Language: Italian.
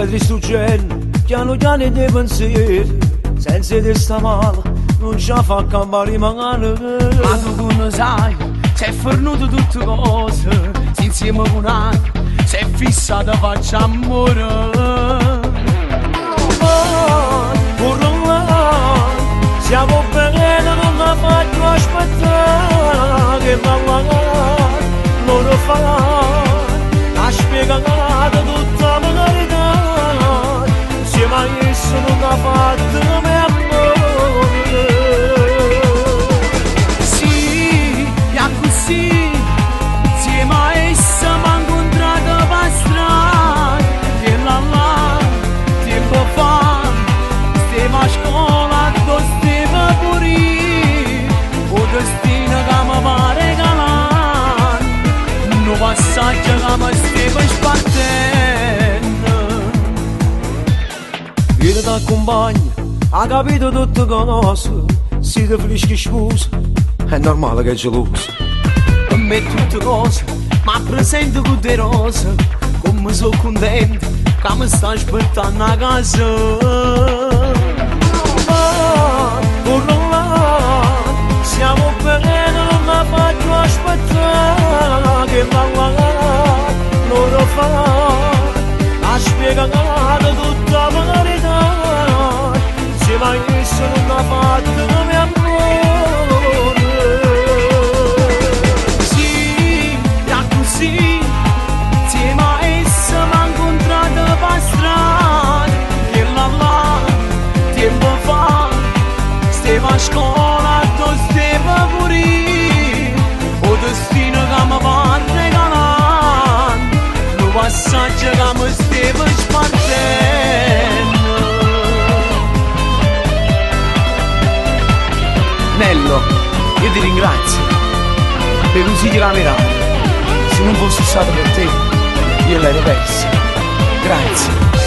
distruggendo piano piano dei pensieri, senza di sta male non ci fa cambiare mano. Ma tu come sai, sei fornuto tutte cose, insieme con altri, sei fissato faccia amore. Siamo bene, non la faccio aspettare, che mamma loro fa, ha spiegato tutta la verità, insieme a esso non la fatto me amore. Sì, è così, insieme a essa m'ha incontrato per strada, e là là, tempo fa, stavo a scuola, dove stavo pure, o destino che mi va regalare, un passaggio che mi stava sbattendo. Vieni da compagno, ha capito tutte cose, siete felici che scusa, è normale che è geloso. Per me tutte cose, ma presento con te rose, come sono contento che mi sta aspettando a casa. Siamo bene, non la faccio aspettare, che mamma loro fa, ha spiegato tutta la verità, insieme a esso non la fatto come amore. Sì, è così, insieme a essa m'ha incontrato per strada, e là là, tempo fa, stavo a scuola, dove stavo pure, o destino che mi va regalando, un passaggio che mi stava sbattendo. Nello, io ti ringrazio per consigli la mirata. Se non fosse stato per te, io l'ero persa. Grazie.